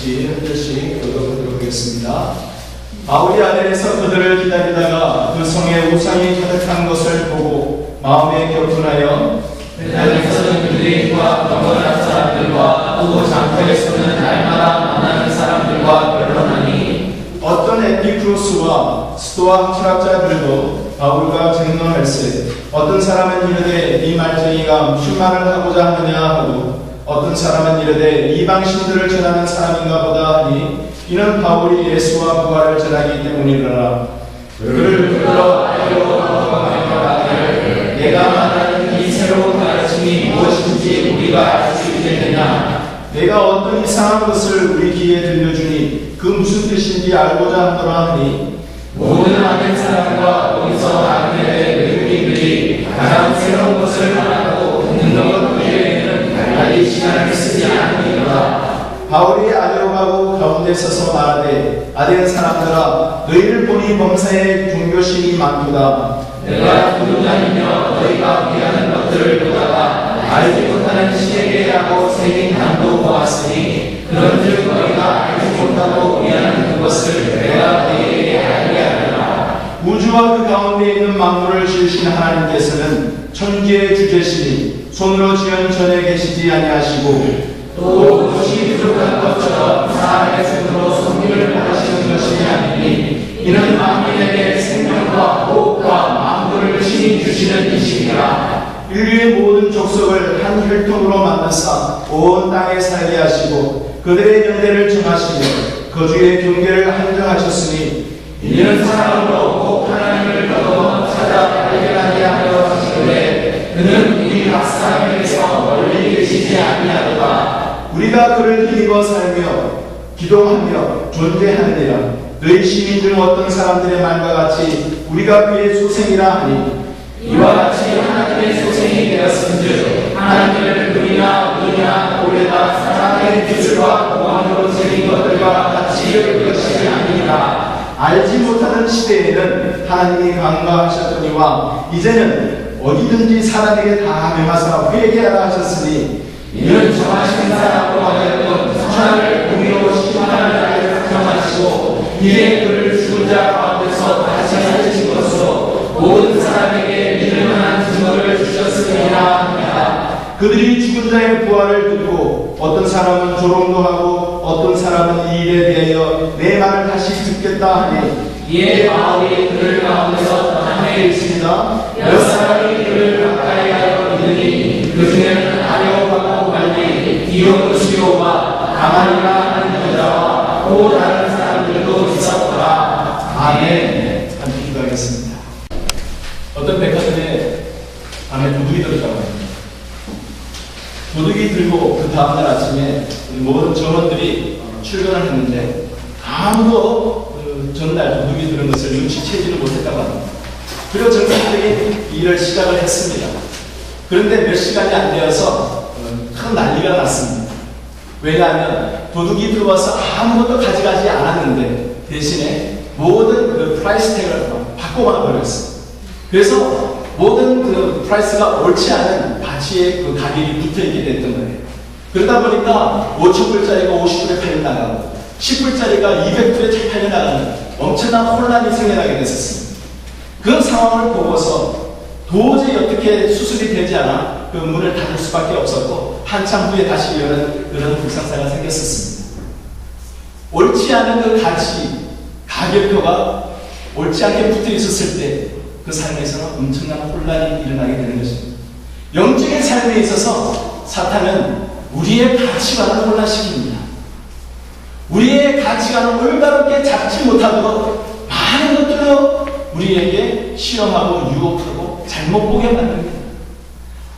같이 한 절씩 읽어보도록 하겠습니다. 바울이 아덴에서 그들을 기다리다가 그 성에 우상이 가득한 것을 보고 마음에 격분하여 베드로에서는 유대인과 병건한 사람들과 또 장터에서는 날마다 만나는 사람들과 변론하니 어떤 에피쿠로스와 스토아 철학자들도 바울과 증언할세 어떤 사람은 이르되 이 말쟁이가 무슨 말을 하고자 하느냐 하고 어떤 사람은 이르되 이방신들을 전하는 사람인가 보다 하니 이는 바울이 예수와 부활을 전하기 때문이라. 그를 불러 아이로 건강하게 내가 말하는 이 새로운 가르침이 무엇인지 우리가 알 수 있겠느냐. 내가 어떤 이상한 것을 우리 귀에 들려주니 그 무슨 뜻인지 알고자 하더라 하니 모든 아는 사람과 거기서 아는의 외국인들이 가장 새로운 것을 말하고 듣는 것 외에는 달리 시간을 쓰지 않으니라. 바울이 아데로 가고 가운데 서서 말하되 아덴 사람들아 너희를 보니 범사에 종교심이 많도다. 내가 두루다니며 너희가 귀하는 것들을 보다가 알지 못하는 시에게라고 새긴 단도 보았으니 그런즉 너희가 알지 못하고 귀하는 그것을 내가 너희에게 알게 하리라. 우주와 그 가운데 있는 만물을 지으신 하나님께서는 천지의 주제시니 손으로 지은 전에 계시지 아니하시고 또 그것이 부족한 것처럼 사람의 손으로 손길을 받으시는 것이 아니니 이는 만민에게 생명과 호흡과 만물을 친히 주시는 이시니라. 인류의 모든 족속을 한 혈통으로 만드사 온 땅에 살게 하시고 그들의 연대를 정하시며 거주의 경계를 한정하셨으니 이는 사람으로 꼭 하나님을 너무 찾아 발견하게 하려 하시는데 그는 우리 각 사람에게서 멀리 계시지 아니하도다. 우리가 그를 힘입어 살며 기도하며 존재하느니라. 너희 시민 중 어떤 사람들의 말과 같이 우리가 그의 소생이라 하니 이와 같이 하나님의 소생이 되었은즉 하나님을 금이나 은이나 고래나 사람의 기술과 공학으로 새긴 것들과 같이 할 것이 아니니라. 알지 못하는 시대에는 하나님이 강구하셨거니와 이제는 어디든지 사람에게 다 명하사 회개하라 하셨으니 이는 정하신 사람으로 하여금 천하를 공의로 심판하는 날을 정하시고 이에 그를 죽은 자 가운데서 다시 살리신 것으로 모든 사람에게 믿을 만한 증거를 주셨음이라 합니다. 그들이 죽은 자의 부활을 듣고 어떤 사람은 조롱도 하고 어떤 사람은 이 일에 대하여 내 말을 다시 듣겠다 하니 이에 바울이 그들 가운데서 함에 있습니다. 몇 사람이 그를 가까이 하여 믿으니 그 중에는 아레오바고 말리 디오누시오와 가말리라 하는 여자와 또 다른 사람들도 있었더라. 아멘. 함께 기도하겠습니다. 어떤 백화점에 안에 도둑이 들었다고 합니다. 도둑이 들고 그 다음날 아침에 모든 점원들이 출근을 했는데 아무도 전날 도둑이 들은 것을 눈치채지를 못했다고 합니다. 그리고 정상들이 일을 시작을 했습니다. 그런데 몇 시간이 안 되어서 큰 난리가 났습니다. 왜냐하면 도둑이 들어와서 아무것도 가져가지 않았는데 대신에 모든 그 프라이스 태그를 바꿔만 버렸어요. 그래서 모든 그 프라이스가 옳지 않은 가치의 그 가격이 붙어있게 됐던 거예요. 그러다 보니까 5,000불짜리가 50불에 팔려나가고 10불짜리가 200불에 팔려나가는 엄청난 혼란이 생겨나게 됐었습니다. 그 상황을 보고서 도저히 어떻게 수습이 되지 않아 그 문을 닫을 수밖에 없었고 한참 후에 다시 여는 그런 불상사가 생겼었습니다. 옳지 않은 그 가치, 가격표가 옳지 않게 붙어 있었을 때 그 삶에서는 엄청난 혼란이 일어나게 되는 것입니다. 영적인 삶에 있어서 사탄은 우리의 가치관을 혼란시킵니다. 우리의 가치관을 올바르게 잡지 못하도록 많은 것들로 우리에게 시험하고 유혹하고 잘못 보게 만듭니다.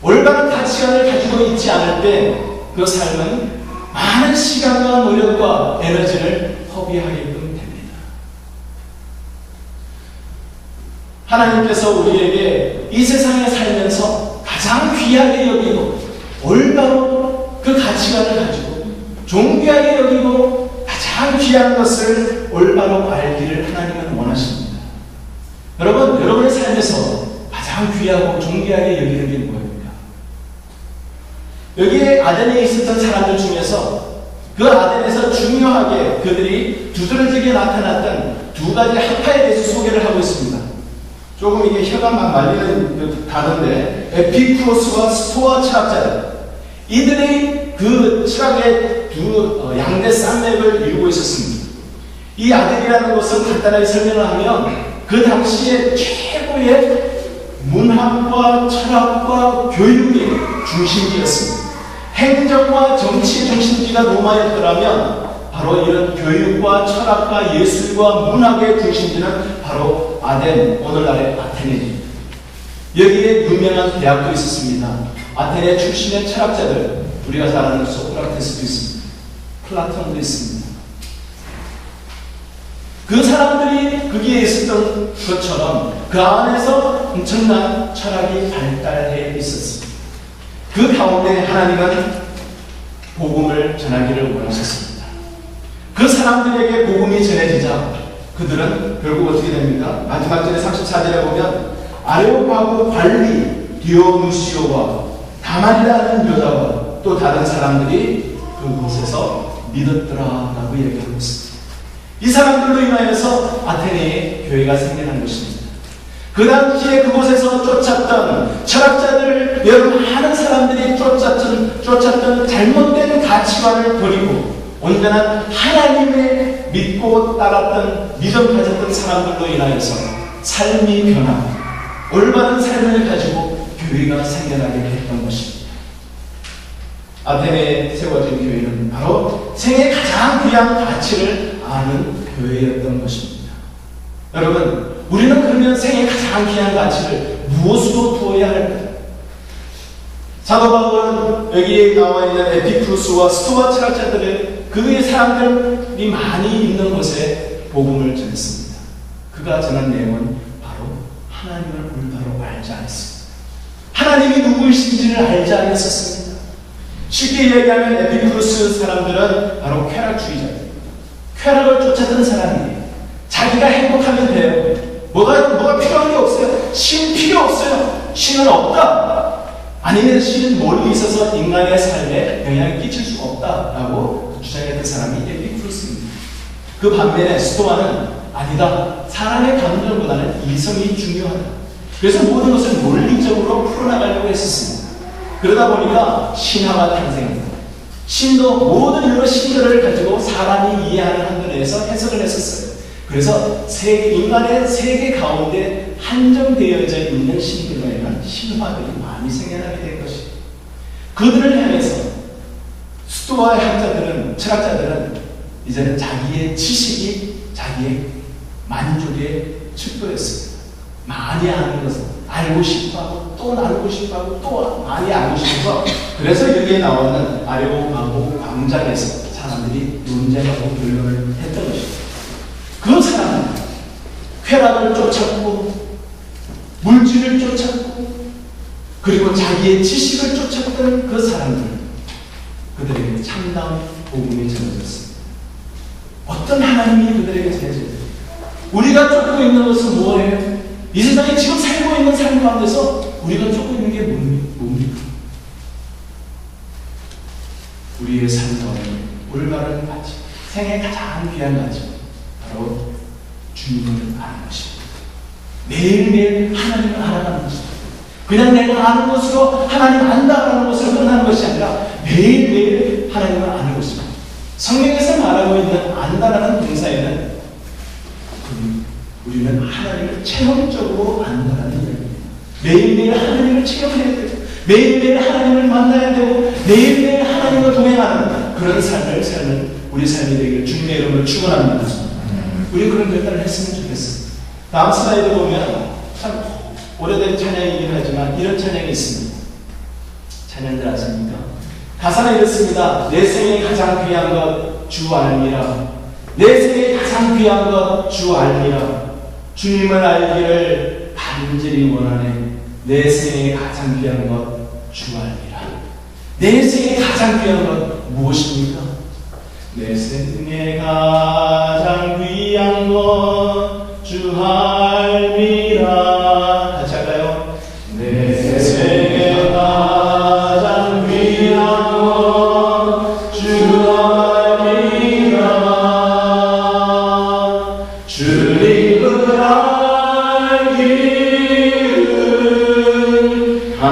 올바른 가치관을 가지고 있지 않을 때 그 삶은 많은 시간과 노력과 에너지를 허비하게끔 됩니다. 하나님께서 우리에게 이 세상에 살면서 가장 귀하게 여기고 올바로 그 가치관을 가지고 존귀하게 여기고 가장 귀한 것을 올바로 알기를 하나님은 원하십니다. 여러분, 여러분의 삶에서 가장 귀하고 존귀하게 여기는 게 뭐입니까? 여기에 아덴에 있었던 사람들 중에서 그 아덴에서 중요하게 그들이 두드러지게 나타났던 두 가지 학파에 대해서 소개를 하고 있습니다. 조금 이게 혀가 막 말리는 그 단어인데, 에피쿠로스와 스토아 철학자들, 이들이 그 철학의 두 양대 쌍맥을 이루고 있었습니다. 이 아덴이라는 것은 간단하게 설명을 하면 그 당시에 최고의 문학과 철학과 교육의 중심지였습니다. 행정과 정치의 중심지가 로마였더라면 바로 이런 교육과 철학과 예술과 문학의 중심지는 바로 아덴, 오늘날의 아테네입니다. 여기에 유명한 대학도 있었습니다. 아테네 출신의 철학자들, 우리가 잘 아는 소크라테스도 있습니다. 플라톤도 있습니다. 그 사람들이 거기에 있었던 것처럼 그 안에서 엄청난 철학이 발달해 있었습니다. 그 가운데 하나님은 복음을 전하기를 원하셨습니다. 그 사람들에게 복음이 전해지자 그들은 결국 어떻게 됩니까? 마지막 절에 34절에 보면 아레오파고 발리, 디오누시오와 다말이라는 여자와 또 다른 사람들이 그곳에서 믿었더라라고 얘기하고 있습니다. 이 사람들로 인하여서 아테네의 교회가 생겨난 것입니다. 그 당시에 그곳에서 쫓았던 철학자들, 여러분 많은 사람들이 쫓았던 잘못된 가치관을 버리고 온전한 하나님의 믿고 따랐던 믿음 가졌던 사람들로 인하여서 삶이 변하고 올바른 삶을 가지고 교회가 생겨나게 했던 것입니다. 아테네에 세워진 교회는 바로 생애 가장 귀한 가치를 아는 교회였던 것입니다. 여러분, 우리는 그러면 생애 가장 귀한 가치를 무엇으로 두어야 할까요? 사도 바울은 여기에 나와 있는 에피쿠로스와 스토아 철학자들의 그의 사람들이 많이 있는 곳에 복음을 전했습니다. 그가 전한 내용은 바로 하나님을 올바로 알지 않았습니다. 하나님이 누구이신지를 알지 않았었습니다. 쉽게 얘기하면 에피쿠로스 사람들은 바로 쾌락주의자입니다. 쾌락을 쫓았던 사람이에요. 자기가 행복하면 돼요. 뭐가 필요한 게 없어요. 신 필요 없어요. 신은 없다. 아니면 신은 멀리 있어서 인간의 삶에 영향을 끼칠 수가 없다라고 주장했던 사람이 에피쿠로스입니다. 그 반면에 스토아는 아니다. 사람의 감정보다는 이성이 중요하다. 그래서 모든 것을 논리적으로 풀어나가려고 했었습니다. 그러다 보니까 신화가 탄생합니다. 신도 모든 여러 신들을 가지고 사람이 이해하는 한도내에서 해석을 했었어요. 그래서 인간의 세계 가운데 한정되어져 있는 신들에는 신화들이 많이 생겨나게 된 것입니다. 그들을 향해서 스토아의 학자들은, 철학자들은 이제는 자기의 지식이 자기의 만족에 축도했습니다. 많이 아는 것을 알고 싶어하고 또 알고 싶어하고 또 많이 알고 싶어서 그래서 여기에 나오는 아레오파고 광장에서 사람들이 논쟁하고 변론을 했던 것입니다. 그 사람은 쾌락을 쫓았고 물질을 쫓았고 그리고 자기의 지식을 쫓았던 그 사람들, 그들에게 참다운 복음이 전해졌습니다. 어떤 하나님이 그들에게 전해졌습니까? 우리가 쫓고 있는 것은 뭐예요? 이 세상에 지금 살고 있는 삶 가운데서 우리가 쫓고 있는 게 뭡니까? 우리의 삶 가운데 올바른 가치, 생애 가장 귀한 가치, 바로 주님을 아는 것입니다. 매일매일 하나님을 알아가는 것입니다. 그냥 내가 아는 것으로 하나님 안다라는 것으로 끝나는 것이 아니라 매일매일 하나님을 아는 것입니다. 성경에서 말하고 있는 안다라는 동사에는 우리는 하나님을 체험적으로 안다라는 얘기입니다. 매일매일 하나님을 체험해야 되고 매일매일 하나님을 만나야 되고 매일매일 하나님과 동행하는 그런 삶을 살는 우리 삶이 되기를 주님의 이름으로 축원합니다. 우리 그런 결단을 했으면 좋겠습니다. 다음 슬라이드 보면 참 오래된 찬양이긴 하지만 이런 찬양이 있습니다. 찬양들 아십니까? 가사는 이렇습니다. 내 생에 가장 귀한 것 주 알미라. 내 생에 가장 귀한 것 주 알미라. 주님을 알기를 간절히 원하네. 내 생에 가장 귀한 것 주 알미라. 내 생에 가장 귀한 것 무엇입니까? 내 생에 가장 귀한 것 주 알미라. 같이 할까요? 내 생에 가장 귀한 것 주 알미라.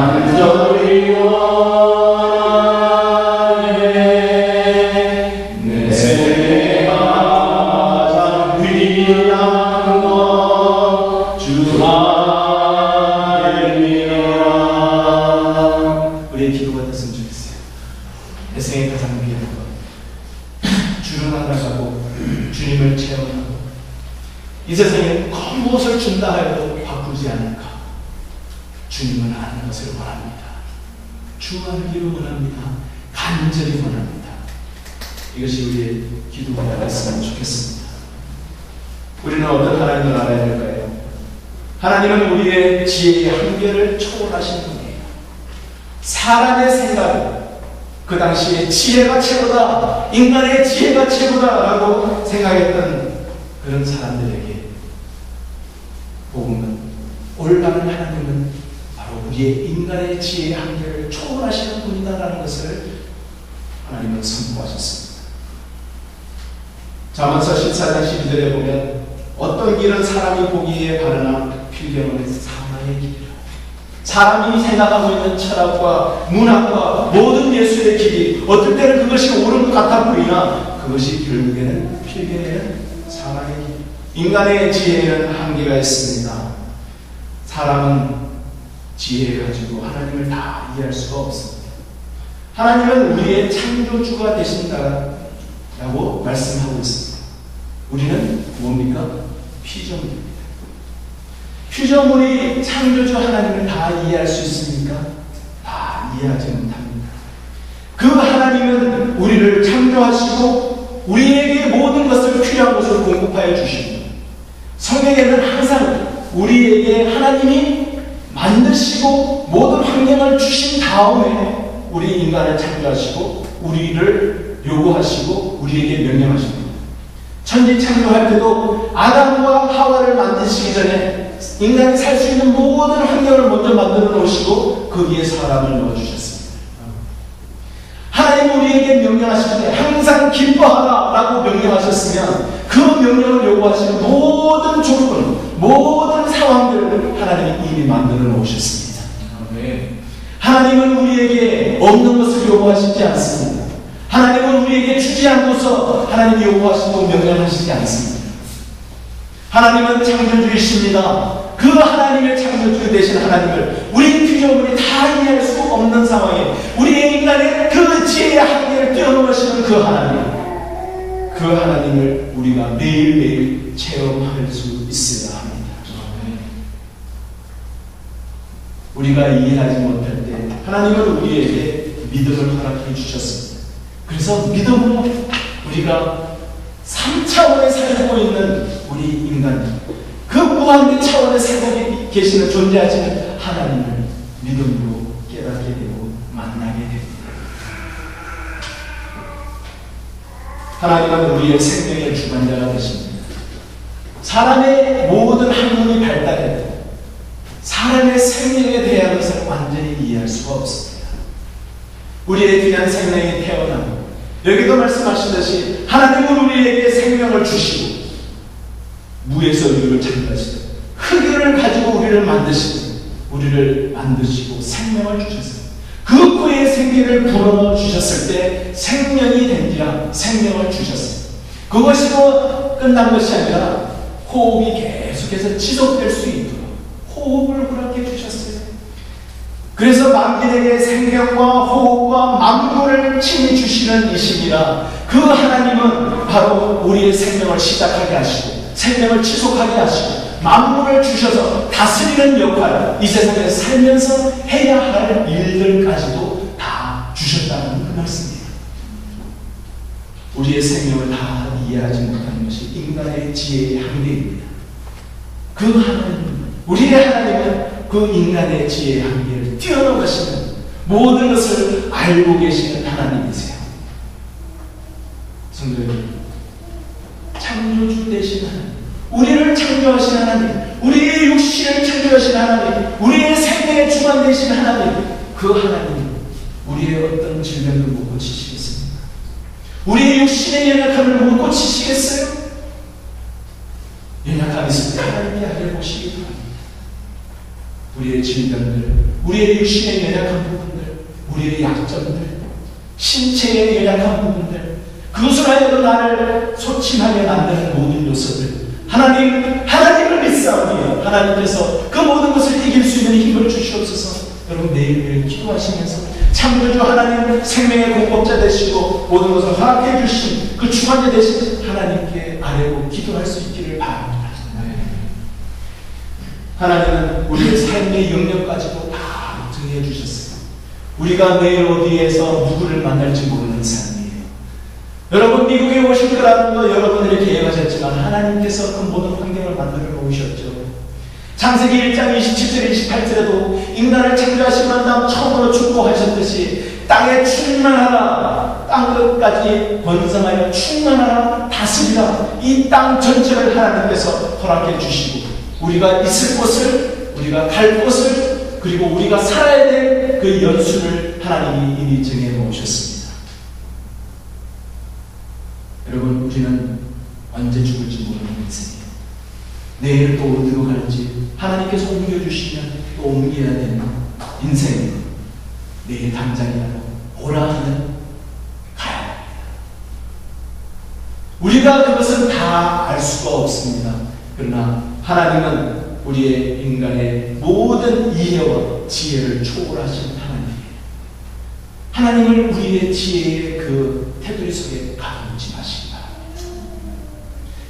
간절히 원하네 내가 가장 귀한 것 주 하나님이라. 우리의 기도가 됐으면 좋겠어요. 내 생에 가장 귀한 것, 주를 알아가고 주님을 체험하고 이 세상에 무엇을 준다 해도 바꾸지 않을까. 주님을 아는 것을 원합니다. 주 알기를 원합니다. 간절히 원합니다. 이것이 우리의 기도가 되었으면 좋겠습니다. 우리는 어떤 하나님을 알아야 될까요? 하나님은 우리의 지혜의 한계를 초월하신 분이에요. 사람의 생각, 그 당시에 지혜가 최고다, 인간의 지혜가 최고다라고 생각했던 그런 사람들에게 복음은, 올바른 하나님은 바로 우리의 인간의 지혜의 한계를 초월하시는 분이다라는 것을 하나님은 선포하셨습니다. 잠언서 14장 12절에 보면 어떤 길은 사람이 보기에 바르나 필경은 사망의 길이라. 사람이 생각하고 있는 철학과 문학과 모든 예술의 길이 어떨 때는 그것이 옳은 것 같아 보이나 그것이 결국에는 필경에는 사망의 길. 인간의 지혜에는 한계가 있습니다. 사람은 지혜를 가지고 하나님을 다 이해할 수가 없습니다. 하나님은 우리의 창조주가 되신다라고 말씀하고 있습니다. 우리는 뭡니까? 피조물입니다. 피조물이 창조주 하나님을 다 이해할 수 있습니까? 다 이해하지 못합니다. 그 하나님은 우리를 창조하시고 우리에게 모든 것을 필요한 것을 공급하여 주십니다. 성경에는 항상 우리에게 하나님이 만드시고 모든 환경을 주신 다음에 우리 인간을 창조하시고 우리를 요구하시고 우리에게 명령하십니다. 천지 창조할 때도 아담과 하와를 만드시기 전에 인간이 살 수 있는 모든 환경을 먼저 만들어 놓으시고 거기에 사람을 넣어주셨습니다. 하나님은 우리에게 명령하실 때 항상 기뻐하라 라고 명령하셨으면 그 명령을 요구하시는 모든 조건, 모든 상황들을 하나님이 이미 만들어 놓으셨습니다. 하나님은 우리에게 없는 것을 요구하시지 않습니다. 하나님은 우리에게 주지 않고서 하나님이 요구하시고 명령하시지 않습니다. 하나님은 창조주이십니다. 그 하나님의 창조주 되신 하나님을 우리 피조물이 다 이해할 수 없는 상황에 우리의 인간의 그 지혜의 한계를 뛰어넘으시는 그 하나님을 우리가 매일매일 체험할 수 있어야 합니다. 우리가 이해하지 못할 때 하나님은 우리에게 믿음을 허락해 주셨습니다. 그래서 믿음으로 우리가 3차원에 살고 있는 우리 인간, 그 무한대 차원에 살고 계시는 존재하시는 하나님을 믿음으로 깨닫게 되고 만나게 됩니다. 하나님은 우리의 생명의 주관자가 되십니다. 사람의 모든 학문이 발달해도 사람의 생명에 대한 것을 완전히 이해할 수가 없습니다. 우리의 귀한 생명이 태어나고 여기도 말씀하시듯이 하나님은 우리에게 생명을 주시고 무에서 우리를 창조하시고 흙을 가지고 우리를 만드시고 생명을 주셨어요. 그 코에 생기를 불어넣어 주셨을 때 생명이 된지라 생명을 주셨어요. 그것이 끝난 것이 아니라 호흡이 계속해서 지속될 수 있도록 호흡을 허락해 주셨어요. 그래서 만민에게 생명과 호흡과 만물을 친히 주시는 이십니다. 그 하나님은 바로 우리의 생명을 시작하게 하시고 생명을 지속하게 하시고 만물을 주셔서 다스리는 역할, 이 세상에 살면서 해야 할 일들까지도 다 주셨다는 그 말씀입니다. 우리의 생명을 다 이해하지 못하는 것이 인간의 지혜의 한계입니다. 그 하나님, 우리의 하나님은 그 인간의 지혜의 한계를 뛰어넘으시는 모든 것을 알고 계시는 하나님이세요. 성도 여러분, 창조주 되신 하나님, 우리를 창조하신 하나님, 우리의 육신을 창조하신 하나님, 우리의 생명의 주관 되신 하나님, 그 하나님 우리의 어떤 질병도 못 고치시겠습니까? 우리의 육신의 연약함을 못 고치시겠어요? 연약함이 있을 때 하나님이 알아보시기 바랍니다. 우리의 질병들, 우리의 육신의 연약한 부분들, 우리의 약점들, 신체의 연약한 부분들, 그것을 하여도 나를 소침하게 만드는 모든 요소들, 하나님을 믿사오니 하나님께서 그 모든 것을 이길 수 있는 힘을 주시옵소서. 여러분 매일매일 기도하시면서 참으로 주 하나님 생명의 공급자 되시고 모든 것을 허락해 주신 그 주관자 되신 하나님께 아뢰고 기도할 수 있기를 바랍니다. 하나님은 우리의 삶의 영역까지도 다 정해 주셨어요. 우리가 내일 어디에서 누구를 만날지 모르는 삶이에요. 여러분 미국에 오실 거라는 거 여러분들이 계획하셨지만 하나님께서 그 모든 환경을 만들어 놓으셨죠. 창세기 1장 27절 28절에도 인간을 창조하신 다음 처음으로 축복하셨듯이 땅에 충만하라, 땅 끝까지 번성하여 충만하라, 다스리라. 이 땅 전체를 하나님께서 허락해 주시고 우리가 있을 곳을, 우리가 갈 곳을, 그리고 우리가 살아야 될 그 연수를 하나님이 이미 정해 놓으셨습니다. 여러분 우리는 언제 죽을지 모르는 인생이에요. 내일 또 어디로 갈지 하나님께서 옮겨주시면 또 옮겨야 되는 인생이에요. 내일 당장이라도 오라 하면 가야 합니다. 우리가 그것은 다 알 수가 없습니다. 그러나 하나님은 우리의 인간의 모든 이해와 지혜를 초월하신 하나님이에요. 하나님을 우리의 지혜의 그 테두리 속에 가두지 마시기 바랍니다.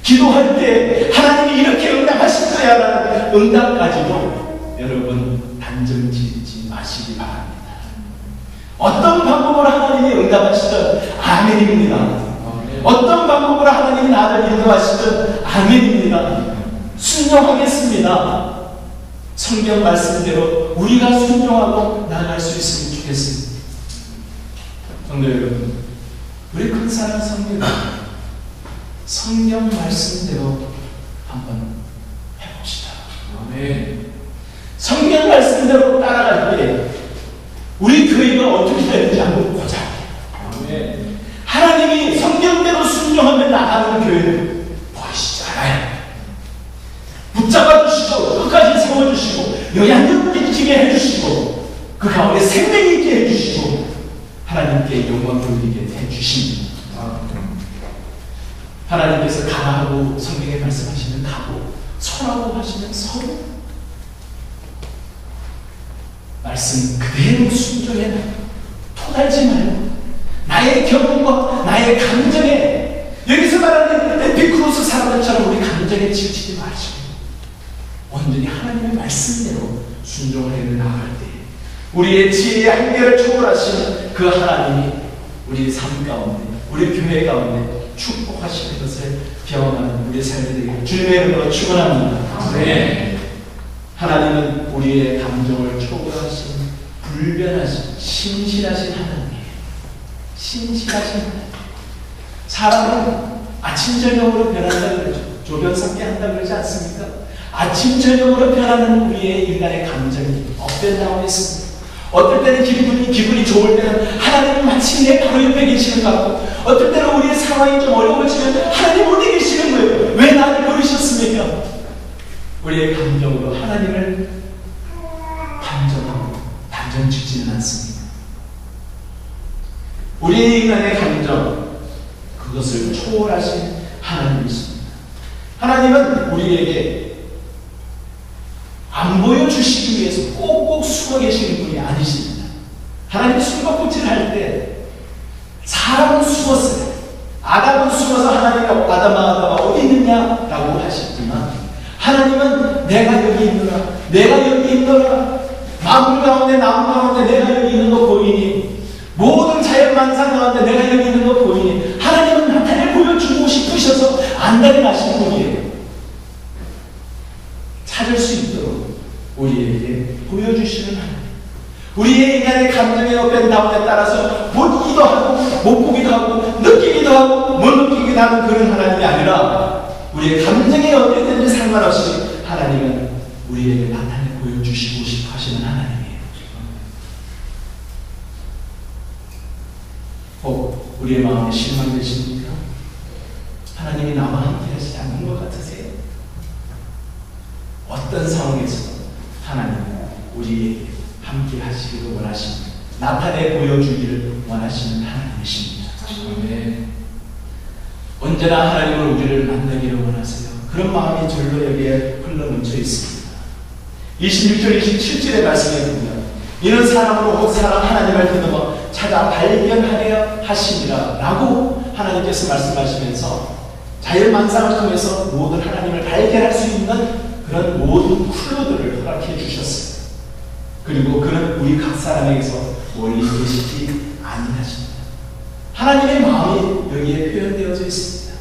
기도할 때 하나님이 이렇게 응답하실 거야라는 응답까지도 여러분 단정 짓지 마시기 바랍니다. 어떤 방법으로 하나님이 응답하시든 아멘입니다. 어떤 방법으로 하나님이 나를 인도하시든 아멘입니다. 순종하겠습니다. 성경 말씀대로 우리가 순종하고 나아갈 수 있으면 좋겠습니다. 성도 여러분, 우리 큰 사랑 성경 말씀대로 한번 해봅시다. 아멘. 성경 말씀대로 따라갈 때 우리 교회가 어떻게 되는지 한번 보자. 아멘. 하나님이 성경대로 순종하며 나가는 교회는 보이시지 않아요. 붙잡아 주시고 끝까지 세워주시고 영향력 끼치게 해주시고 그 가운데 생명이 있게 해주시고 하나님께 영광 돌리게 해주십니다. 하나님께서 가라고 성경에 말씀하시면 가고 서라고 하시면 서고 말씀 그대로 순종해 토달지 말고 나의 경험과 나의 감정에 여기서 말하는 에피쿠로스 사람들처럼 우리 감정에 치우치지 마시고 온전히 하나님의 말씀대로 순종을 해 나아갈 때 우리의 지혜의 한계를 초월하신 그 하나님이 우리 삶 가운데 우리 교회 가운데 축복하시는 것을 경험하는 우리의 삶이 되기를 주님의 이름으로 축원합니다. 네. 하나님은 우리의 감정을 초월하신 불변하신 신실하신 하나님이에요. 신실하신 하나님. 사람은 아침 저녁으로 변한다 그러죠. 조변삼게 한다 그러지 않습니까? 아침 저녁으로 변하는 우리의 인간의 감정이 엇변나고 있습니다. 어떨 때는 기분이 좋을 때는 하나님은 마치 내 바로 옆에 계시는 것 같고 어떨 때는 우리의 상황이 좀 어려워지면 하나님 어디 계시는 거예요? 왜 나를 버리셨습니까? 우리의 감정으로 하나님을 판정하고 단정짓지는 않습니다. 우리의 인간의 감정 그것을 초월하신 하나님이십니다. 하나님은 우리에게 안 보여주시기 위해서 꼭꼭 숨어 계시는 분이 아니십니다. 하나님이 숨바꼭질 할 때 사람은 숨었어요. 아담은 숨어서 하나님이 아담아 어디 있느냐라고 하셨지만 하나님은 내가 여기 있노라 내가 여기 있노라 만물 가운데 나무 가운데 내가 여기 있는 거 보이니 모든 자연만상 가운데 내가 여기 있는 거 보이니 하나님은 나타내 보여주고 싶으셔서 안달이 나신 분이에요. 찾을 수 있도록 우리에게 보여주시는 하나님. 우리의 인간의 감정의 엇변다운에 따라서 보기도 하고 못 보기도 하고 느끼기도 하고 못 느끼기도 하는 그런 하나님이 아니라 우리의 감정이 어떻게 되는지 상관없이 하나님은 우리에게 나타내 보여주시고 싶어 하시는 하나님이에요. 혹 우리의 마음에 실망되십니까? 하나님이 나와 함께 하시지 않는 것 같으세요? 어떤 상황에서 하나님은 우리에게 함께 하시기를 원하십니다. 나타내 보여주기를 원하시는 하나님이십니다. 아멘. 언제나 하나님은 우리를 만나기를 원하세요. 그런 마음이 절로 여기에 흘러넘쳐 있습니다. 26절 27절의 말씀에 보면 이는 사람으로 곧 사람 하나님을 더듬어 찾아 발견하려 하심이라 라고 하나님께서 말씀하시면서 자연만상을 통해서 모든 하나님을 발견할 수 있는 그런 모든 클로들을 허락해 주셨어요. 그리고 그는 우리 각 사람에게서 멀리 계시지 아니하십니다. 하나님의 마음이 여기에 표현되어져 있습니다.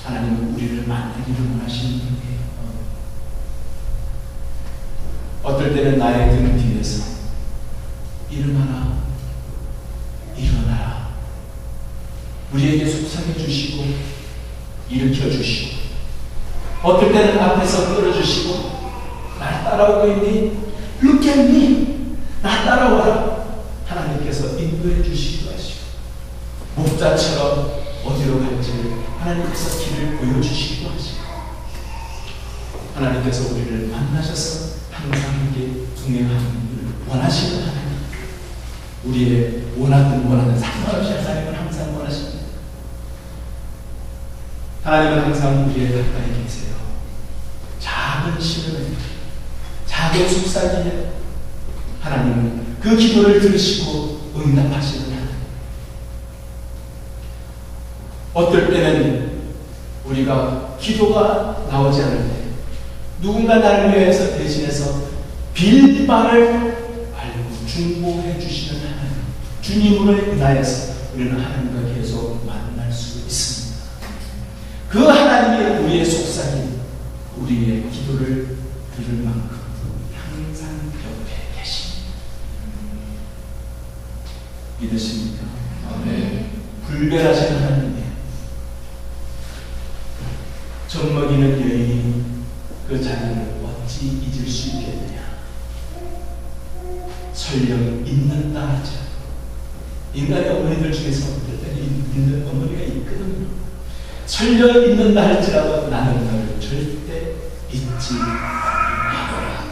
하나님은 우리를 만나기를 원하시는 분이에요. 어떨 때는 나의 등 뒤에서 일어나라, 일어나라, 우리에게 속삭여 주시고 일으켜 주시고, 어떨 때는 앞에서 끌어주시고 날 따라오고 있니? Look at me, 나 따라와라. 하나님께서 인도해 주시기도 하시고, 목자처럼 어디로 갈지 하나님께서 길을 보여주시기도 하시고, 하나님께서 우리를 만나셔서 항상 우리에게 동행하기를 원하시는 하나님, 우리의 원하든 상관없이 하나님은 항상 원하십니다. 하나님은 항상 우리의 가까이 계세요. 작은 시련에, 작은 속삭임에 하나님은 그 기도를 들으시고 응답하시는 하나님. 어떨 때는 우리가 기도가 나오지 않을 때 누군가 나를 위해서 대신해서 빌 바를 알고 중보해 주시는 하나님, 주님으로 인하여서 우리는 하나님과 계속 만날 수 있습니다. 그 하나님이 우리의 속삭임, 우리의 기도를 들을 만큼 항상 옆에 계십니다. 믿으십니까? 아멘. 불변하시는 하나님이에요. 젖먹이는 여인이 그 자녀를 어찌 잊을 수 있겠느냐. 설령 잊는다 하자. 인간의 어머니들 중에서 어떨 때는 있는 어머니가 있거든요. 설령 잊는다 할지라도 나는 너를 절대 잊지 않으라.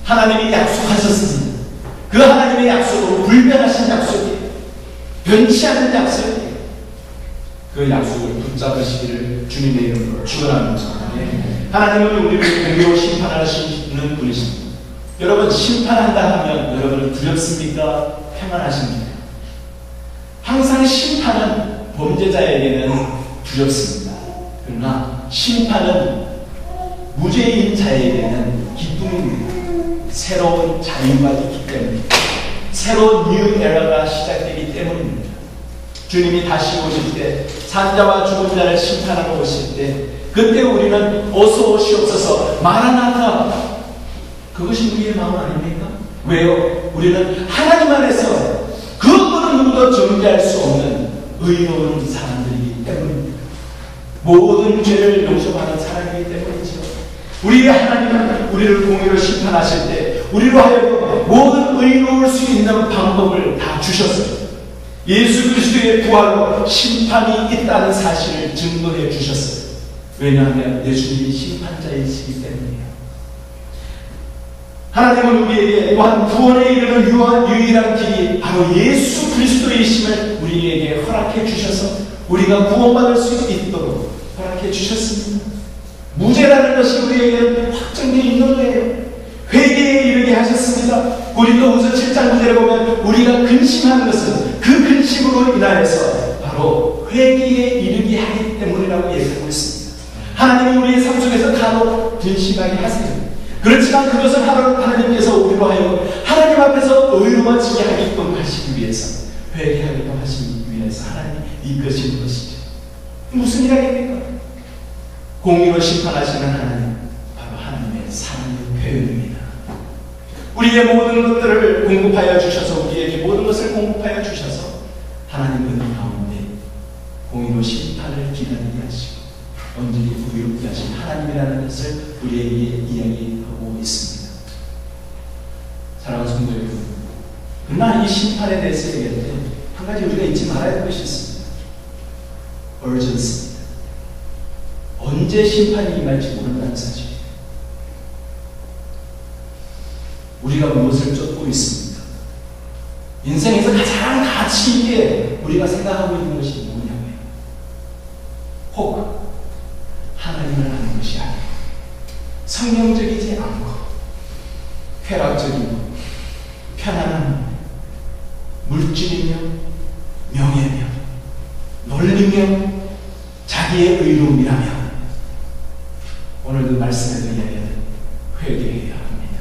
하나님이 약속하셨습니다. 그 하나님의 약속은 불변하신 약속이에요. 변치 않는 약속이에요. 그 약속을 붙잡으시기를 주님의 이름으로 축원합니다. 하나님은 우리를 공의로 심판하시는 분이십니다. 여러분, 심판한다 하면 여러분은 두렵습니까? 평안하십니까? 항상 심판은 범죄자에게는 두렵습니다. 그러나 심판은 무죄인 자에게는 기쁨입니다. 새로운 자유가 있기 때문입니다. 새로운 뉴 에라가 시작되기 때문입니다. 주님이 다시 오실 때, 산자와 죽은 자를 심판하러 오실 때, 그때 우리는 어서 오시옵소서 마라나타, 그것이 우리의 마음 아닙니까? 왜요? 우리는 하나님 안에서 그 어느 누구도 정죄할 수 없는 의로운 사람들이기 때문입니다. 모든 죄를 용서받는 사람이기 때문이죠. 우리의 하나님은 우리를 공의로 심판하실 때 우리로 하여금 모든 의로울 수 있는 방법을 다 주셨어요. 예수 그리스도의 부활로 심판이 있다는 사실을 증거해 주셨어요. 왜냐하면 예수님이 심판자이시기 때문이에요. 하나님은 우리에게 또한 구원에 이르는 유일한 길이 바로 예수 그리스도이심을 우리에게 허락해 주셔서 우리가 구원받을 수 있도록 허락해 주셨습니다. 무죄라는 것이 우리에게 확정되어 있는 거예요. 회개에 이르게 하셨습니다. 고린도후서 7장 9절에 보면 우리가 근심하는 것은 그 근심으로 인하여서 바로 회개에 이르게 하기 때문이라고 얘기하고 있습니다. 하나님이 우리의 삶 속에서 간혹 근심하게 하세요. 그렇지만 그것은 하나님께서 우리로 하여금 하나님 앞에서 의로워지게 하게끔 하시기 위해서, 회개하게끔 하시기 위해서 하나님이 이끄시는 것이죠. 무슨 일 하겠습니까? 공의로 심판하시는 하나님, 바로 하나님의 사랑의 표현입니다. 우리의 모든 것들을 공급하여 주셔서, 우리에게 모든 것을 공급하여 주셔서 하나님은 가운데 공의로 심판을 기다리게 하시고 언제든지 부유롭게 하신 하나님이라는 것을 우리에게 이야기하고 있습니다. 사랑하는 성도 여러분, 그러나 이 심판에 대해서 얘기할 때 한 가지 우리가 잊지 말아야 할 것이 있습니다. urgency입니다. 언제 심판이 임할지 모른다는 사실이에요. 우리가 무엇을 쫓고 있습니까? 인생에서 가장 가치 있게 우리가 생각하고 있는 것이 뭐냐고요? 혹 하나님을 아는 것이 아니고 성경적이지 않고 쾌락적이고 편안한 물질이며 명예며 논리며 자기의 의로움이라며 오늘도 말씀에서 이야기하는 회개해야 합니다.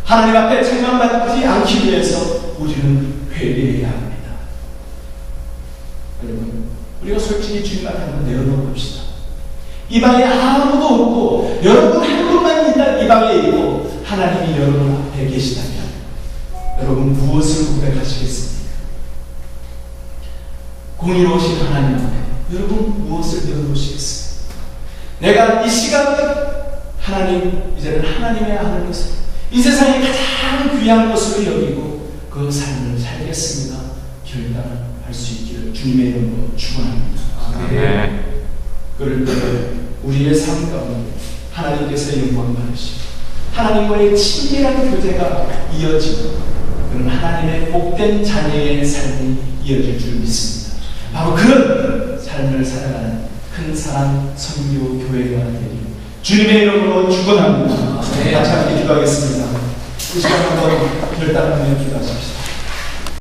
하나님 앞에 책망받지 않기 위해서 우리는 회개해야 합니다. 여러분, 우리가 솔직히 주님 앞에 한번 내어놓아 봅시다. 이 방에 아무도 없고 여러분 한 분만 이 방에 있고 하나님이 여러분 앞에 계시다면 여러분 무엇을 고백하시겠습니까? 공의로우신 하나님 앞에 여러분 무엇을 내어놓으시겠어요? 내가 이 시간에 하나님, 이제는 하나님의 아는 것을 이 세상에 가장 귀한 것으로 여기고 그 삶을 살겠습니다. 결단할 수 있기를 주님의 이름으로 축원합니다. 아멘. 그럴 때 우리의 삶 가운데 하나님께서 영광 받으시고 하나님과의 친밀한 교제가 이어지고 그런 하나님의 복된 자녀의 삶이 이어질 줄 믿습니다. 바로 그런 삶을 살아가는 큰 사랑 선교 교회가 되기를 주님의 이름으로 축원합니다. 같이 함께 기도하겠습니다. 이 시간 한번 결단하며 기도하십시오.